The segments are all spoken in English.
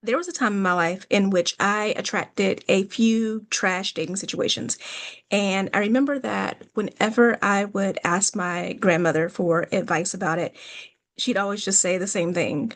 There was a time in my life in which I attracted a few trash dating situations. And I remember that whenever I would ask my grandmother for advice about it, she'd always just say the same thing.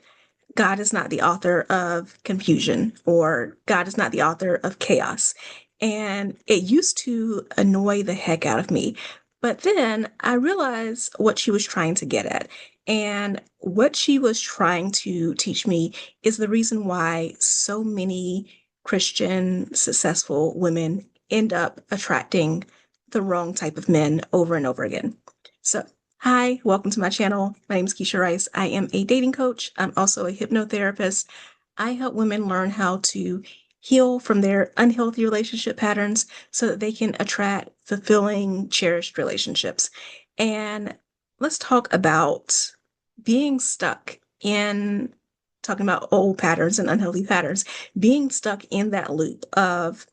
God is not the author of confusion, or God is not the author of chaos. And it used to annoy the heck out of me. But then I realized what she was trying to get at. And what she was trying to teach me is the reason why so many Christian successful women end up attracting the wrong type of men over and over again. So hi, welcome to my channel. My name is Keisha Rice. I am a dating coach. I'm also a hypnotherapist. I help women learn how to heal from their unhealthy relationship patterns so that they can attract fulfilling, cherished relationships. And let's talk about being stuck in talking about old patterns and unhealthy patterns, being stuck in that loop of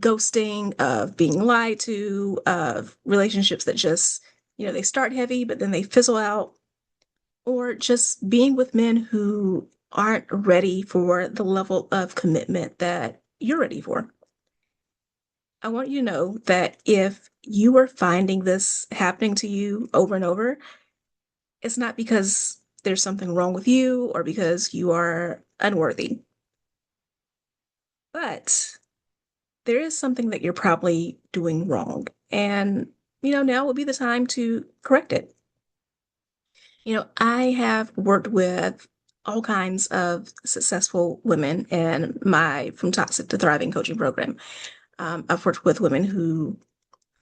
ghosting, of being lied to, of relationships that just, they start heavy, but then they fizzle out, or just being with men who aren't ready for the level of commitment that you're ready for. I want you to know that if you are finding this happening to you over and over, it's not because there's something wrong with you or because you are unworthy, but there is something that you're probably doing wrong. And, now would be the time to correct it. I have worked with all kinds of successful women in my From Toxic to Thriving coaching program. I've worked with women who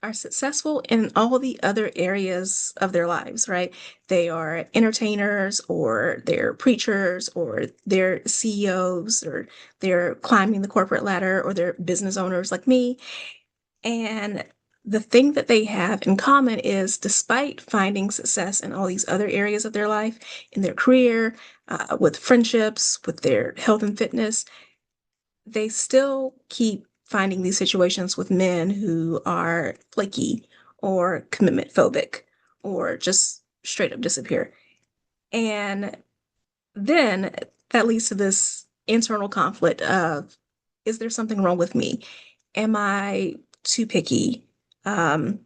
are successful in all the other areas of their lives, right? They are entertainers, or they're preachers, or they're CEOs, or they're climbing the corporate ladder, or they're business owners like me. And the thing that they have in common is, despite finding success in all these other areas of their life, in their career, with friendships, with their health and fitness, they still keep finding these situations with men who are flaky or commitment phobic or just straight up disappear. And then that leads to this internal conflict of, is there something wrong with me? Am I too picky? Um,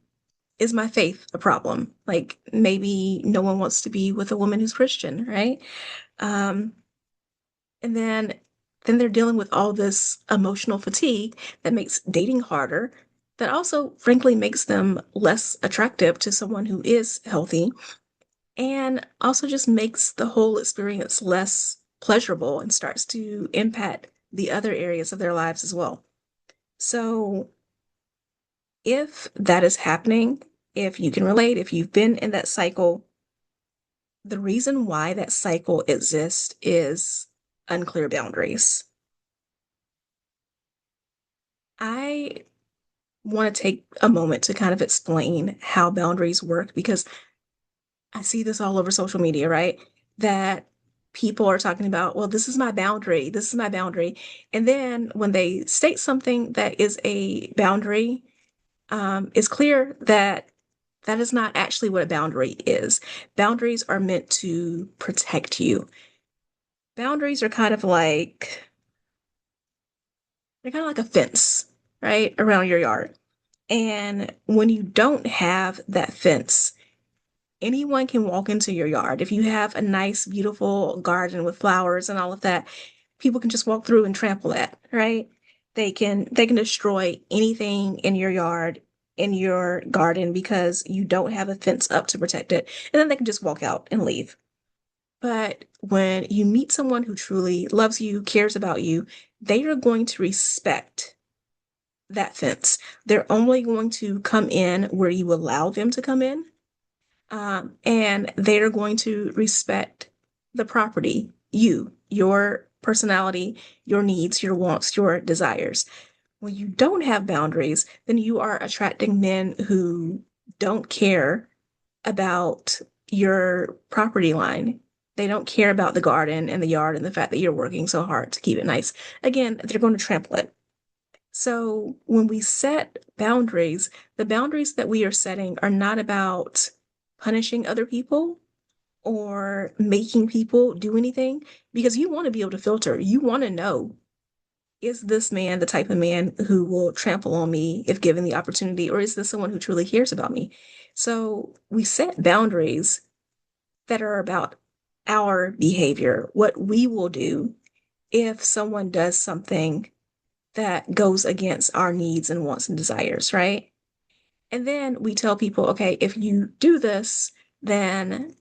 is my faith a problem? Like, maybe no one wants to be with a woman who's Christian, right? Um, and then they're dealing with all this emotional fatigue that makes dating harder, that also frankly makes them less attractive to someone who is healthy, and also just makes the whole experience less pleasurable and starts to impact the other areas of their lives as well. So if that is happening, if you can relate, if you've been in that cycle, the reason why that cycle exists is unclear boundaries. I want to take a moment to kind of explain how boundaries work, because I see this all over social media, right? That people are talking about, well, this is my boundary, this is my boundary. And then when they state something that is a boundary, it's clear that that is not actually what a boundary is. Boundaries are meant to protect you. Boundaries are kind of like, they're kind of like a fence, right, around your yard. And when you don't have that fence, anyone can walk into your yard. If you have a nice, beautiful garden with flowers and all of that, people can just walk through and trample that, right? They can destroy anything in your yard, in your garden, because you don't have a fence up to protect it. And then they can just walk out and leave. But when you meet someone who truly loves you, cares about you, they are going to respect that fence. They're only going to come in where you allow them to come in, and they are going to respect the property, your personality, your needs, your wants, your desires. When you don't have boundaries, then you are attracting men who don't care about your property line. They don't care about the garden and the yard and the fact that you're working so hard to keep it nice. Again, they're going to trample it. So when we set boundaries, the boundaries that we are setting are not about punishing other people or making people do anything because you want to be able to filter. You want to know, is this man the type of man who will trample on me if given the opportunity, or is this someone who truly cares about me? So we set boundaries that are about our behavior, what we will do if someone does something that goes against our needs and wants and desires, right? And then we tell people, okay, if you do this, then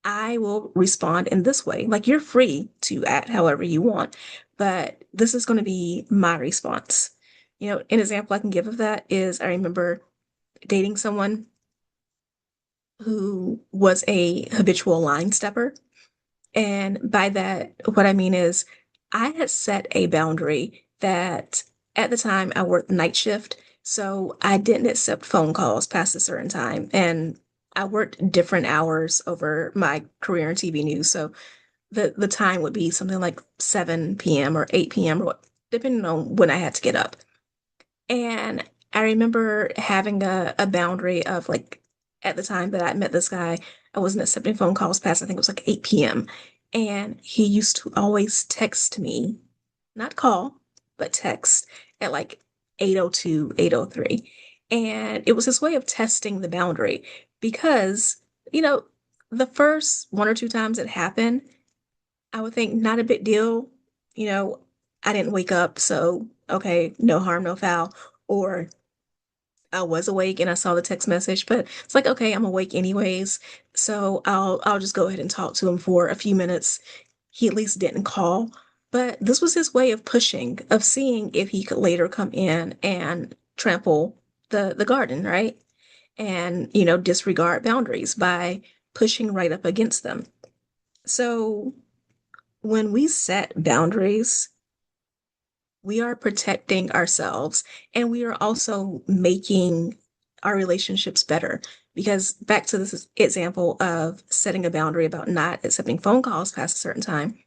I will respond in this way. Like you're free to act however you want, but this is going to be my response. An example I can give of that is I remember dating someone who was a habitual line stepper. And by that, what I mean is I had set a boundary that at the time I worked night shift. So I didn't accept phone calls past a certain time. And I worked different hours over my career in TV news. So the time would be something like 7 p.m. or 8 p.m. or depending on when I had to get up. And I remember having a boundary of like at the time that I met this guy, I wasn't accepting phone calls past, I think it was like 8 p.m. And he used to always text me, not call, but text at like 8:02, 8:03. And it was his way of testing the boundary because, you know, the first one or two times it happened, I would think not a big deal. You know, I didn't wake up, so okay, no harm, no foul. Or I was awake and I saw the text message, but it's like, okay, I'm awake anyways, so I'll just go ahead and talk to him for a few minutes. He at least didn't call, but this was his way of pushing, of seeing if he could later come in and trample the garden, right? And, disregard boundaries by pushing right up against them. So when we set boundaries, we are protecting ourselves and we are also making our relationships better. Because back to this example of setting a boundary about not accepting phone calls past a certain time,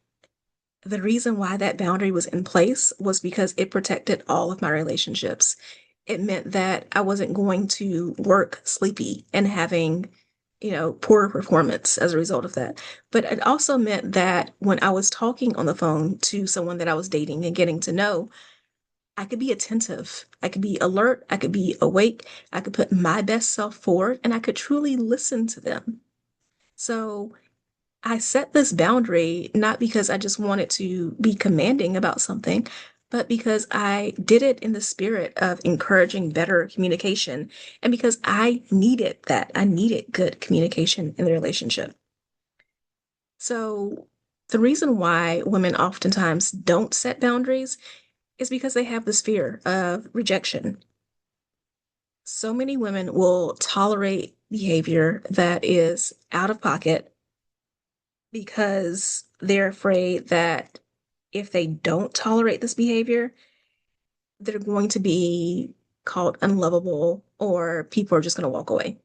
the reason why that boundary was in place was because it protected all of my relationships. It meant that I wasn't going to work sleepy and having, poor performance as a result of that. But it also meant that when I was talking on the phone to someone that I was dating and getting to know, I could be attentive. I could be alert. I could be awake. I could put my best self forward and I could truly listen to them. So I set this boundary not because I just wanted to be commanding about something, but because I did it in the spirit of encouraging better communication and because I needed that. I needed good communication in the relationship. So the reason why women oftentimes don't set boundaries is because they have this fear of rejection. So many women will tolerate behavior that is out of pocket because they're afraid that if they don't tolerate this behavior, they're going to be called unlovable or people are just going to walk away.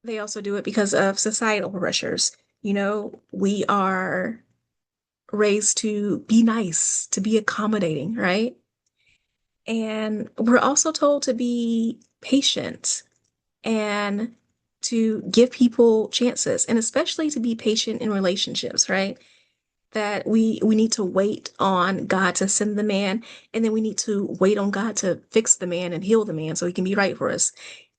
They also do it because of societal pressures. We are raised to be nice, to be accommodating, right? And we're also told to be patient and to give people chances, and especially to be patient in relationships, right? That we need to wait on God to send the man, and then we need to wait on God to fix the man and heal the man so he can be right for us.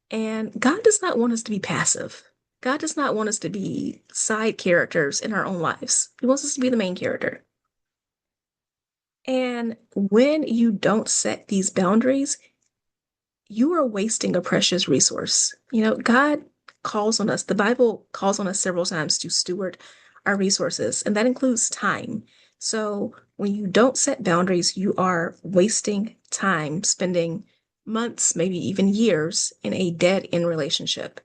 And God does not want us to be passive. God does not want us to be side characters in our own lives. He wants us to be the main character. And when you don't set these boundaries, you are wasting a precious resource. God calls on us, the Bible calls on us several times to steward our resources, and that includes time. So when you don't set boundaries, you are wasting time, spending months, maybe even years in a dead end relationship.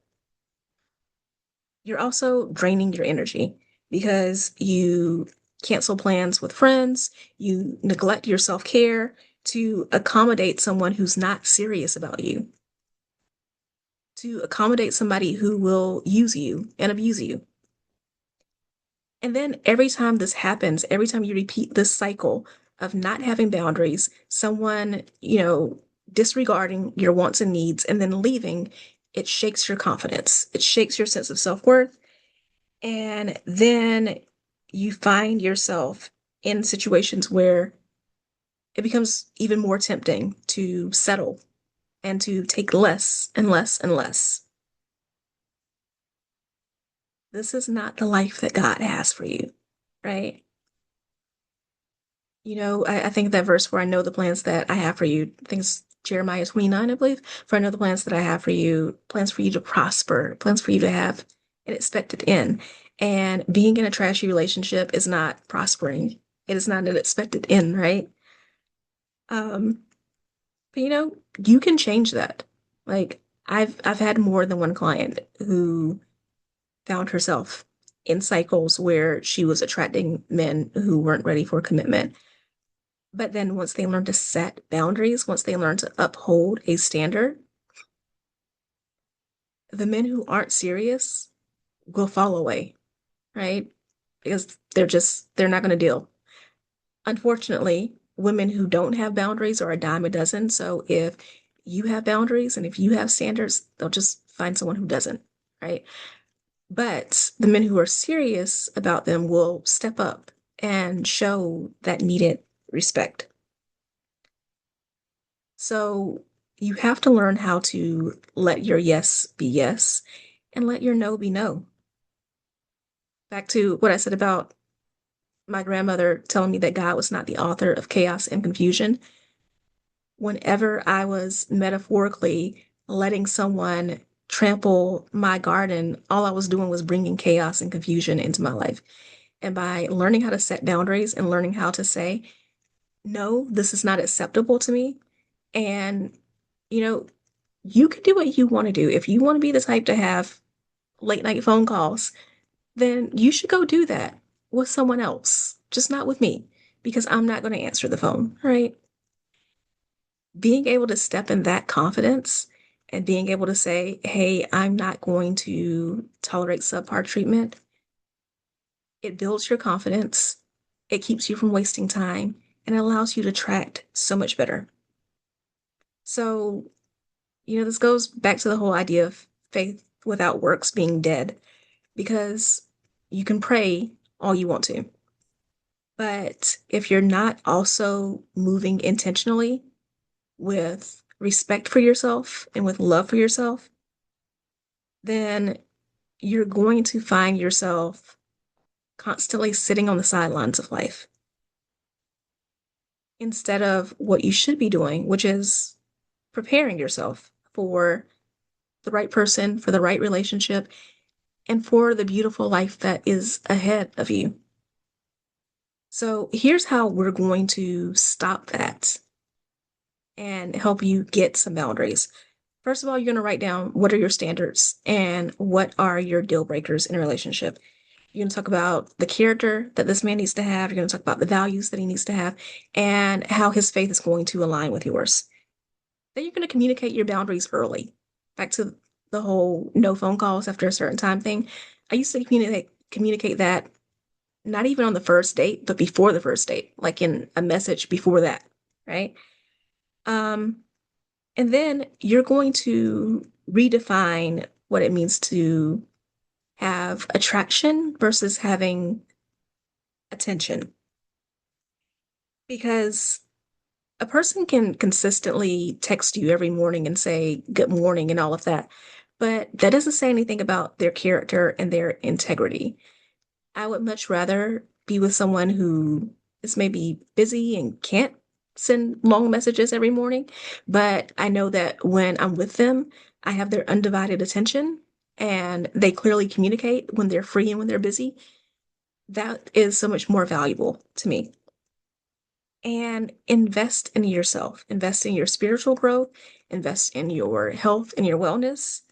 You're also draining your energy because you cancel plans with friends, you neglect your self care to accommodate someone who's not serious about you, to accommodate somebody who will use you and abuse you. And then every time this happens, every time you repeat this cycle of not having boundaries, someone, disregarding your wants and needs and then leaving, it shakes your confidence, it shakes your sense of self-worth, and then you find yourself in situations where it becomes even more tempting to settle and to take less and less and less. This is not the life that God has for you, right? I think that verse where I know the plans that I have for you, I think it's Jeremiah 29, I believe. For I know the plans that I have for you, plans for you to prosper, plans for you to have an expected end. And being in a trashy relationship is not prospering. It is not an expected end, right? Um, but you can change that. Like I've had more than one client who found herself in cycles where she was attracting men who weren't ready for commitment. But then once they learn to set boundaries, once they learn to uphold a standard, the men who aren't serious will fall away, right? Because they're not going to deal. Unfortunately, women who don't have boundaries are a dime a dozen. So if you have boundaries and if you have standards, they'll just find someone who doesn't, right? But the men who are serious about them will step up and show that needed respect. So you have to learn how to let your yes be yes and let your no be no. Back to what I said about my grandmother telling me that God was not the author of chaos and confusion. Whenever I was metaphorically letting someone trample my garden, all I was doing was bringing chaos and confusion into my life. And by learning how to set boundaries and learning how to say, no, this is not acceptable to me. And, you know, you can do what you want to do. If you want to be the type to have late night phone calls, then you should go do that with someone else, just not with me, because I'm not going to answer the phone, right? Being able to step in that confidence and being able to say, hey, I'm not going to tolerate subpar treatment, it builds your confidence, it keeps you from wasting time, and it allows you to attract so much better. So, this goes back to the whole idea of faith without works being dead, because you can pray all you want to. But if you're not also moving intentionally with respect for yourself and with love for yourself, then you're going to find yourself constantly sitting on the sidelines of life instead of what you should be doing, which is preparing yourself for the right person, for the right relationship, and for the beautiful life that is ahead of you. So here's how we're going to stop that and help you get some boundaries. First of all, you're going to write down what are your standards and what are your deal breakers in a relationship. You're going to talk about the character that this man needs to have. You're going to talk about the values that he needs to have and how his faith is going to align with yours. Then you're going to communicate your boundaries early. Back to the whole no phone calls after a certain time thing. I used to communicate that not even on the first date, but before the first date, like in a message before that, right? Um, and then you're going to redefine what it means to have attraction versus having attention. Because a person can consistently text you every morning and say good morning and all of that, but that doesn't say anything about their character and their integrity. I would much rather be with someone who is maybe busy and can't send long messages every morning, but I know that when I'm with them, I have their undivided attention and they clearly communicate when they're free and when they're busy. That is so much more valuable to me. And invest in yourself, invest in your spiritual growth, invest in your health and your wellness,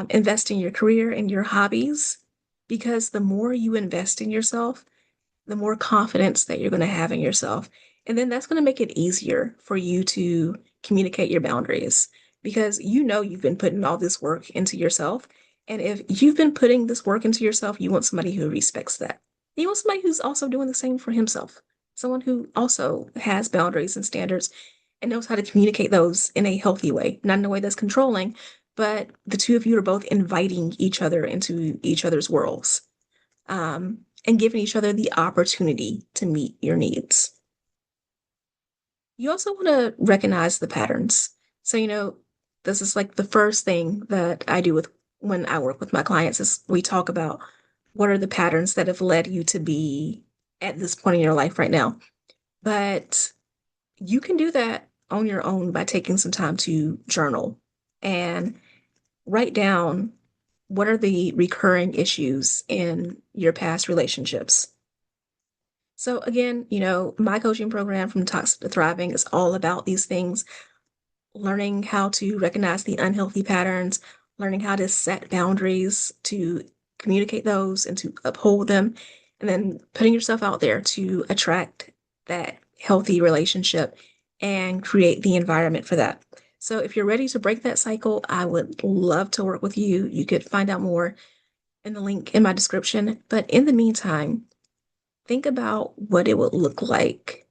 invest in your career and your hobbies, because the more you invest in yourself, the more confidence that you're going to have in yourself. And then that's going to make it easier for you to communicate your boundaries because you've been putting all this work into yourself. And if you've been putting this work into yourself, you want somebody who respects that. You want somebody who's also doing the same for himself, someone who also has boundaries and standards and knows how to communicate those in a healthy way, not in a way that's controlling, but the two of you are both inviting each other into each other's worlds, and giving each other the opportunity to meet your needs. You also want to recognize the patterns. So, this is like the first thing that I do with when I work with my clients is we talk about what are the patterns that have led you to be at this point in your life right now. But you can do that on your own by taking some time to journal and write down what are the recurring issues in your past relationships. So again, my coaching program From Toxic to Thriving is all about these things, learning how to recognize the unhealthy patterns, learning how to set boundaries, to communicate those and to uphold them, and then putting yourself out there to attract that healthy relationship and create the environment for that. So if you're ready to break that cycle, I would love to work with you. You could find out more in the link in my description. But in the meantime, think about what it would look like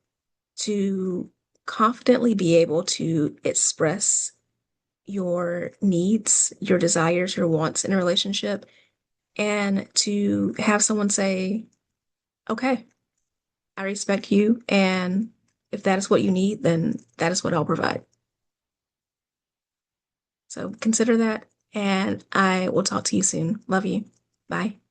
to confidently be able to express your needs, your desires, your wants in a relationship, and to have someone say, okay, I respect you. And if that is what you need, then that is what I'll provide. So consider that, and I will talk to you soon. Love you. Bye.